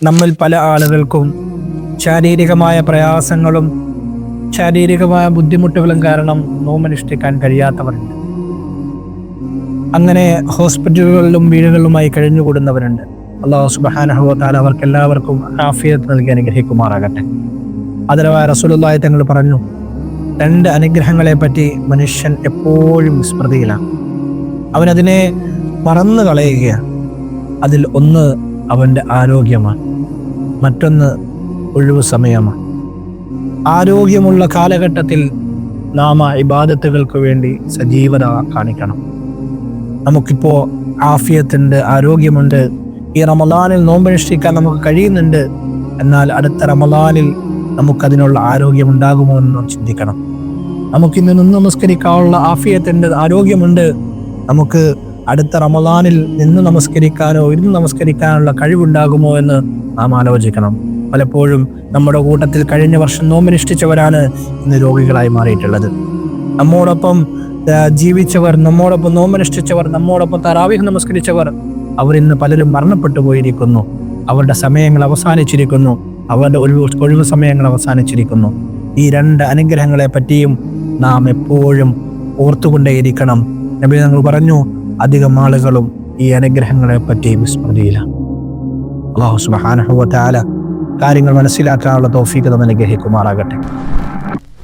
നമ്മിൽ പല ആളുകൾക്കും ശാരീരികമായ പ്രയാസങ്ങളും ശാരീരികമായ ബുദ്ധിമുട്ടുകളും കാരണം നോമ്പനുഷ്ഠിക്കാൻ കഴിയാത്തവരുണ്ട്. അങ്ങനെ ഹോസ്പിറ്റലുകളിലും വീടുകളിലുമായി കഴിഞ്ഞുകൂടുന്നവരുണ്ട്. അല്ലാഹു സുബ്ഹാനഹു വ തആല അവർക്കെല്ലാവർക്കും ആഫിയത്ത് നൽകി അനുഗ്രഹിക്കുമാറാകട്ടെ. ആദരവായ റസൂലുള്ളാഹി തങ്ങൾ പറഞ്ഞു, 2 അനുഗ്രഹങ്ങളെ പറ്റി മനുഷ്യൻ എപ്പോഴും വിസ്മൃതിയിലാണ്. അവനതിനെ മറന്നു കളയുകയാണ്. അതിൽ ഒന്ന് അവൻ്റെ ആരോഗ്യമാണ്, മറ്റൊന്ന് ഒഴിവു സമയമാണ്. ആരോഗ്യമുള്ള കാലഘട്ടത്തിൽ നാം ഇബാദത്തുകൾക്ക് വേണ്ടി സജീവത കാണിക്കണം. നമുക്കിപ്പോൾ ആഫിയത്തുണ്ട്, ആരോഗ്യമുണ്ട്, ഈ റമളാനിൽ നോമ്പനുഷ്ഠിക്കാൻ നമുക്ക് കഴിയുന്നുണ്ട്. എന്നാൽ അടുത്ത റമളാനിൽ നമുക്കതിനുള്ള ആരോഗ്യം ഉണ്ടാകുമോ എന്ന് ചിന്തിക്കണം. നമുക്കിന്ന് നിന്ന് നമസ്കരിക്കാനുള്ള ആഫിയത്തുണ്ട്, ആരോഗ്യമുണ്ട്. നമുക്ക് അടുത്ത റമളാനിൽ നിന്ന് നമസ്കരിക്കാനോ ഇരുന്ന് നമസ്കരിക്കാനുള്ള കഴിവുണ്ടാകുമോ എന്ന് നാം ആലോചിക്കണം. പലപ്പോഴും നമ്മുടെ കൂട്ടത്തിൽ കഴിഞ്ഞ വർഷം നോമ്പനുഷ്ഠിച്ചവരാണ് ഇന്ന് രോഗികളായി മാറിയിട്ടുള്ളത്. നമ്മോടൊപ്പം ജീവിച്ചവർ, നമ്മോടൊപ്പം നോമ്പനുഷ്ഠിച്ചവർ, നമ്മോടൊപ്പം തറാവീഹ് നമസ്കരിച്ചവർ, അവരിന്ന് പലരും മരണപ്പെട്ടു പോയിരിക്കുന്നു. അവരുടെ സമയങ്ങൾ അവസാനിച്ചിരിക്കുന്നു, അവരുടെ ഒഴിവ് സമയങ്ങൾ അവസാനിച്ചിരിക്കുന്നു. ഈ 2 അനുഗ്രഹങ്ങളെ പറ്റിയും നാം എപ്പോഴും ഓർത്തുകൊണ്ടേയിരിക്കണം. നബി തങ്ങൾ പറഞ്ഞു, അധികം ആളുകളും ഈ അനുഗ്രഹങ്ങളെ പറ്റി വിസ്മൃതിയിലാണ്. അല്ലാഹു സുബ്ഹാനഹു വ തആല കാര്യങ്ങൾ മനസ്സിലാക്കാനുള്ള തൗഫീഖ് തന്നെ അനുഗ്രഹിക്കുമാറാകട്ടെ.